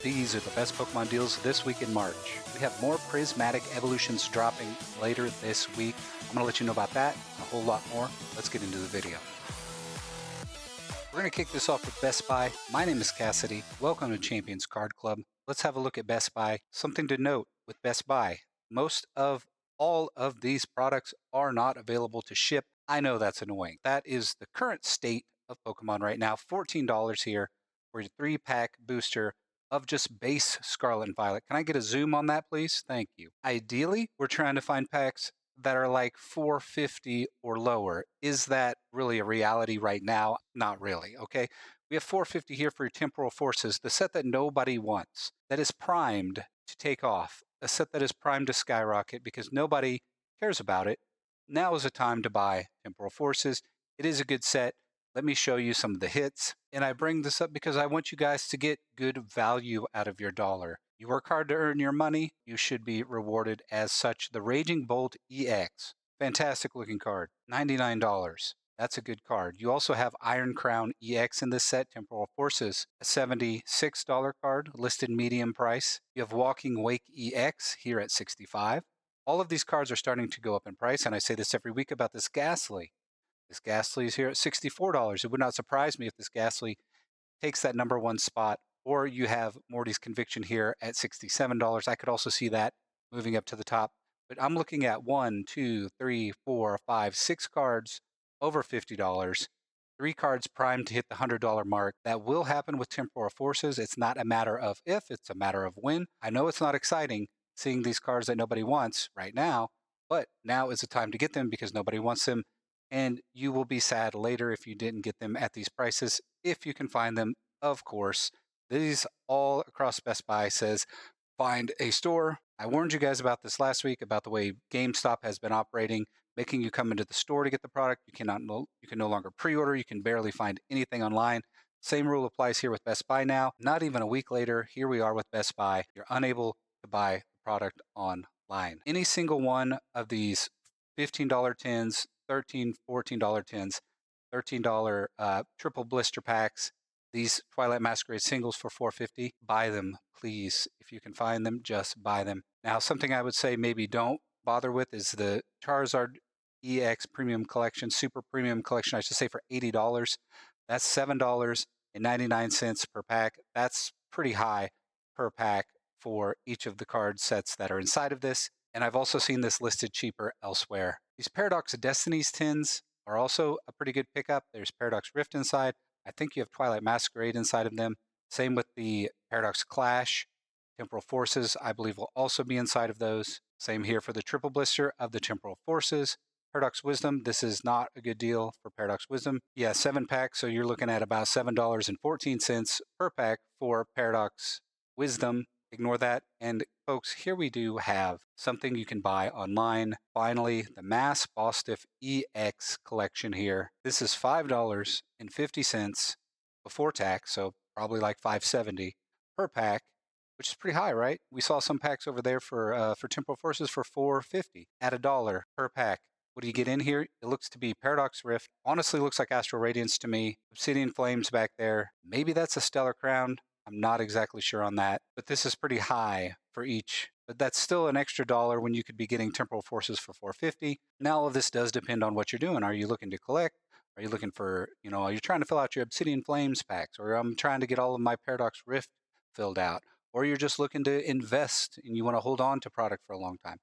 These are the best Pokemon deals this week in March. We have more Prismatic evolutions dropping later this week. I'm going to let you know about that and a whole lot more. Let's get into the video. We're going to kick this off with Best Buy. My name is Cassidy. Welcome to Champions Card Club. Let's have a look at Best Buy. Something to note with Best Buy. Most of all of these products are not available to ship. I know that's annoying. That is the current state of Pokemon right now. $14 here for your 3-pack booster of just base Scarlet and Violet. Can I get a zoom on that, please? Thank you. Ideally, we're trying to find packs that are like $4.50 or lower. Is that really a reality right now? Not really, okay? We have $4.50 here for your Temporal Forces, the set that nobody wants, that is primed to take off, a set that is primed to skyrocket because nobody cares about it. Now is the time to buy Temporal Forces. It is a good set. Let me show you some of the hits. And I bring this up because I want you guys to get good value out of your dollar. You work hard to earn your money, you should be rewarded as such. The Raging Bolt EX, fantastic looking card, $99. That's a good card. You also have Iron Crown EX in this set, Temporal Forces, a $76 card, listed medium price. You have Walking Wake EX here at $65. All of these cards are starting to go up in price, and I say this every week about this Ghastly. This Ghastly is here at $64. It would not surprise me if this Ghastly takes that #1 spot, or you have Morty's Conviction here at $67. I could also see that moving up to the top. But I'm looking at 1, 2, 3, 4, 5, 6 cards over $50. 3 cards primed to hit the $100 mark. That will happen with Temporal Forces. It's not a matter of if, it's a matter of when. I know it's not exciting seeing these cards that nobody wants right now, but now is the time to get them because nobody wants them. And you will be sad later if you didn't get them at these prices, if you can find them, of course. These all across Best Buy says, find a store. I warned you guys about this last week, about the way GameStop has been operating, making you come into the store to get the product. You can no longer pre-order. You can barely find anything online. Same rule applies here with Best Buy now. Not even a week later, here we are with Best Buy. You're unable to buy the product online. Any single one of these $15 tins, $13, $14 tins, $13 triple blister packs, these Twilight Masquerade singles for $4.50. Buy them, please. If you can find them, just buy them. Now, something I would say maybe don't bother with is the Charizard EX Premium Collection, Super Premium Collection, I should say, for $80. That's $7.99 per pack. That's pretty high per pack for each of the card sets that are inside of this. And I've also seen this listed cheaper elsewhere. These Paradox Destinies tins are also a pretty good pickup. There's Paradox Rift inside. I think you have Twilight Masquerade inside of them. Same with the Paradox Clash. Temporal Forces, I believe, will also be inside of those. Same here for the triple blister of the Temporal Forces. Paradox Wisdom, this is not a good deal for Paradox Wisdom. Yeah, 7 packs, so you're looking at about $7.14 per pack for Paradox Wisdom. Ignore that. And folks, here we do have something you can buy online. Finally, the Mass Bostiff EX collection here. This is $5.50 before tax, so probably like $5.70 per pack, which is pretty high, right? We saw some packs over there for Temporal Forces for $4.50 at $1 per pack. What do you get in here? It looks to be Paradox Rift. Honestly, looks like Astral Radiance to me. Obsidian Flames back there. Maybe that's a Stellar Crown. I'm not exactly sure on that, but this is pretty high for each. But that's still an extra $1 when you could be getting Temporal Forces for $4.50. Now, all of this does depend on what you're doing. Are you looking to collect? Are you looking for, are you trying to fill out your Obsidian Flames packs? Or I'm trying to get all of my Paradox Rift filled out? Or you're just looking to invest and you want to hold on to product for a long time?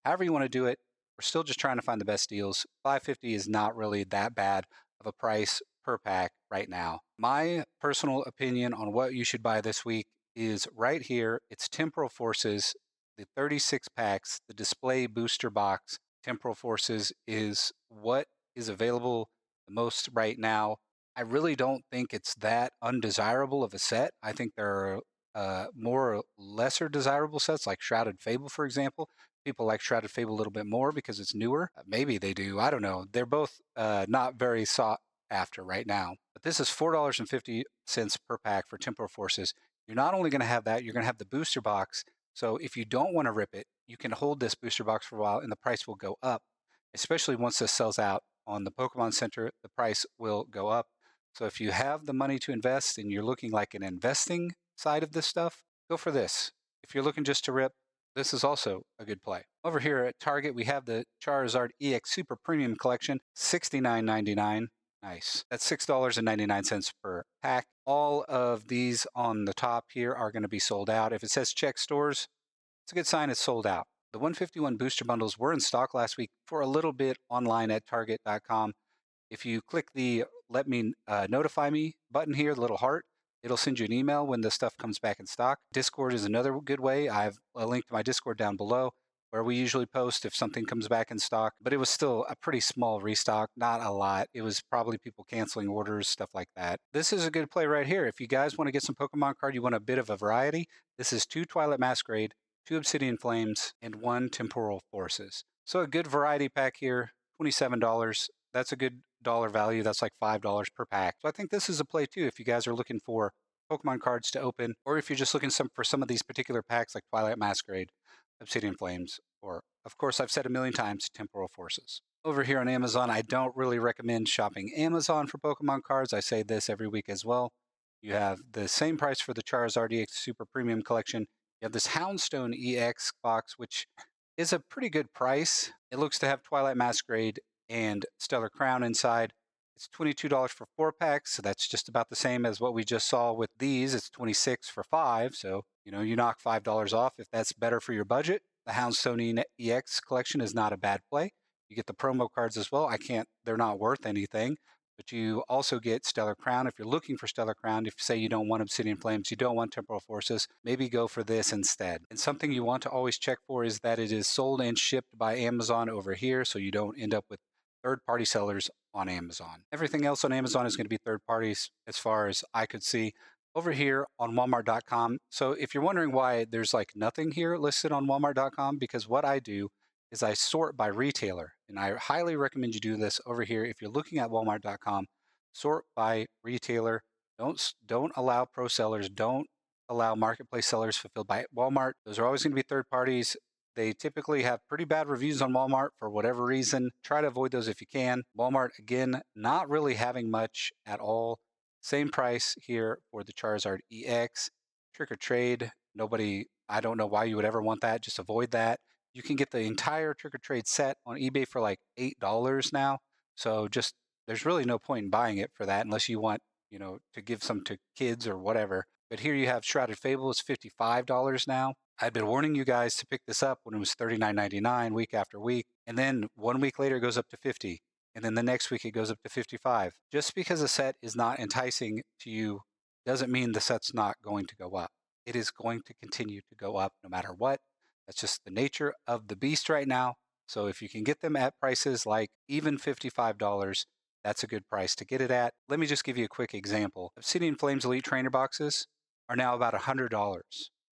However you want to do it, we're still just trying to find the best deals. $5.50 is not really that bad of a price per pack right now. My personal opinion on what you should buy this week is right here. It's Temporal Forces, the 36 packs, the display booster box. Temporal Forces is what is available the most right now. I really don't think it's that undesirable of a set. I think there are more lesser desirable sets like Shrouded Fable, for example. People like Shrouded Fable a little bit more because it's newer. Maybe they do. I don't know. They're both not very sought after right now. But this is $4.50 per pack for Temporal Forces. You're not only going to have that, you're going to have the booster box. So if you don't want to rip it, you can hold this booster box for a while and the price will go up, especially once this sells out on the Pokemon Center, the price will go up. So if you have the money to invest and you're looking like an investing side of this stuff, go for this. If you're looking just to rip, this is also a good play. Over here at Target, we have the Charizard EX Super Premium Collection, $69.99. Nice. That's $6.99 per pack. All of these on the top here are going to be sold out. If it says check stores, it's a good sign it's sold out. The 151 booster bundles were in stock last week for a little bit online at target.com. If you click the let me notify me button here, the little heart, it'll send you an email when the stuff comes back in stock. Discord is another good way. I have a link to my Discord down below where we usually post if something comes back in stock, but it was still a pretty small restock, not a lot. It was probably people canceling orders, stuff like that. This is a good play right here. If you guys want to get some Pokemon card, you want a bit of a variety, this is 2 Twilight Masquerade, 2 Obsidian Flames, and 1 Temporal Forces. So a good variety pack here, $27. That's a good dollar value. That's like $5 per pack. So I think this is a play too if you guys are looking for Pokemon cards to open, or if you're just looking for some of these particular packs like Twilight Masquerade, Obsidian Flames, or of course I've said a million times, Temporal Forces. Over here on Amazon, I don't really recommend shopping Amazon for Pokemon cards. I say this every week as well. You have the same price for the Charizard EX Super Premium Collection. You have this Houndstone EX box, which is a pretty good price. It looks to have Twilight Masquerade and Stellar Crown inside. It's $22 for 4 packs, so that's just about the same as what we just saw with these. It's $26 for 5, so you knock $5 off if that's better for your budget. The Houndstone EX collection is not a bad play. You get the promo cards as well. They're not worth anything, but you also get Stellar Crown. If you're looking for Stellar Crown, if you say you don't want Obsidian Flames, you don't want Temporal Forces, maybe go for this instead. And something you want to always check for is that it is sold and shipped by Amazon over here, so you don't end up with third-party sellers on Amazon. Everything else on Amazon is going to be third parties as far as I could see. Over here on Walmart.com, so if you're wondering why there's like nothing here listed on Walmart.com, because what I do is I sort by retailer, and I highly recommend you do this over here. If you're looking at Walmart.com, sort by retailer. Don't allow pro sellers. Don't allow marketplace sellers fulfilled by Walmart. Those are always going to be third parties. They typically have pretty bad reviews on Walmart for whatever reason. Try to avoid those if you can. Walmart, again, not really having much at all. Same price here for the Charizard EX. Trick or trade. I don't know why you would ever want that. Just avoid that. You can get the entire trick or trade set on eBay for like $8 now. So there's really no point in buying it for that unless you want, to give some to kids or whatever. But here you have Shrouded Fable. It's $55 now. I'd been warning you guys to pick this up when it was $39.99 week after week. And then 1 week later, it goes up to $50. And then the next week, it goes up to $55. Just because a set is not enticing to you doesn't mean the set's not going to go up. It is going to continue to go up no matter what. That's just the nature of the beast right now. So if you can get them at prices like even $55, that's a good price to get it at. Let me just give you a quick example. Obsidian Flames Elite Trainer boxes are now about $100.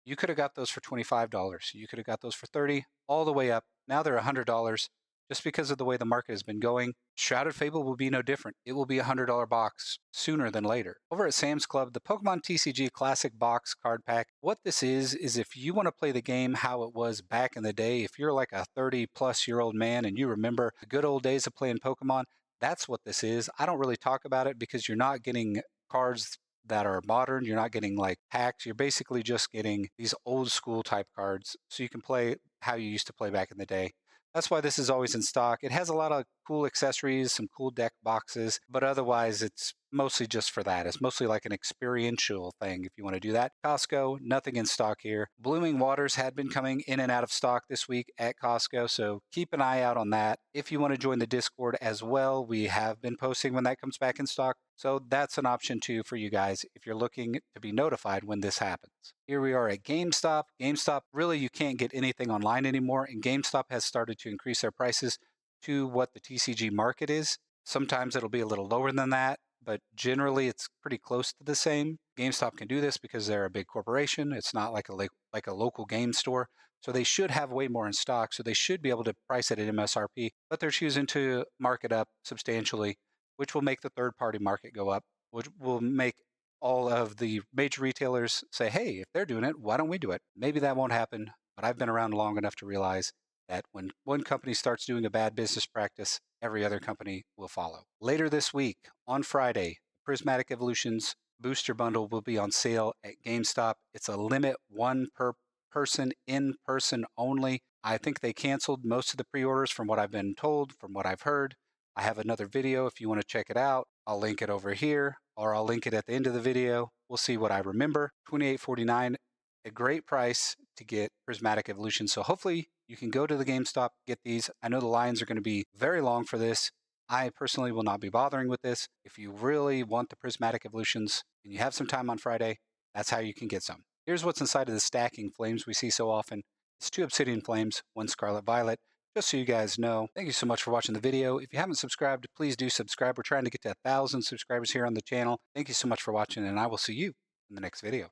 You could have got those for $25. You could have got those for $30, all the way up. Now they're $100 just because of the way the market has been going. Shrouded Fable will be no different. It will be a $100 box sooner than later. Over at Sam's Club, the Pokemon TCG Classic Box Card Pack, what this is if you want to play the game how it was back in the day, if you're like a 30-plus-year-old man and you remember the good old days of playing Pokemon, that's what this is. I don't really talk about it because you're not getting cards that are modern. You're not getting like packs. You're basically just getting these old school type cards so you can play how you used to play back in the day. That's why this is always in stock. It has a lot of cool accessories, some cool deck boxes, but otherwise it's mostly just for that. It's mostly like an experiential thing if you want to do that. Costco, nothing in stock here. Blooming Waters had been coming in and out of stock this week at Costco, so keep an eye out on that. If you want to join the Discord as well, we have been posting when that comes back in stock. So that's an option too for you guys if you're looking to be notified when this happens. Here we are at GameStop. GameStop, really you can't get anything online anymore, and GameStop has started to increase their prices to what the TCG market is. Sometimes it'll be a little lower than that, but generally it's pretty close to the same. GameStop can do this because they're a big corporation. It's not like a local game store. So they should have way more in stock. So they should be able to price it at MSRP, but they're choosing to mark it up substantially, which will make the third-party market go up, which will make all of the major retailers say, hey, if they're doing it, why don't we do it? Maybe that won't happen, but I've been around long enough to realize that when one company starts doing a bad business practice, every other company will follow. Later this week, on Friday, Prismatic Evolutions booster bundle will be on sale at GameStop. It's a limit one per person, in person only. I think they canceled most of the pre-orders from what I've been told, from what I've heard. I have another video if you want to check it out. I'll link it over here, or I'll link it at the end of the video. We'll see what I remember. $28.49, a great price to get Prismatic Evolution. So hopefully you can go to the GameStop, get these. I know the lines are going to be very long for this. I personally will not be bothering with this. If you really want the Prismatic Evolutions and you have some time on Friday, that's how you can get some. Here's what's inside of the stacking flames we see so often. It's 2 Obsidian flames, 1 Scarlet Violet. Just so you guys know, thank you so much for watching the video. If you haven't subscribed, please do subscribe. We're trying to get to 1,000 subscribers here on the channel. Thank you so much for watching, and I will see you in the next video.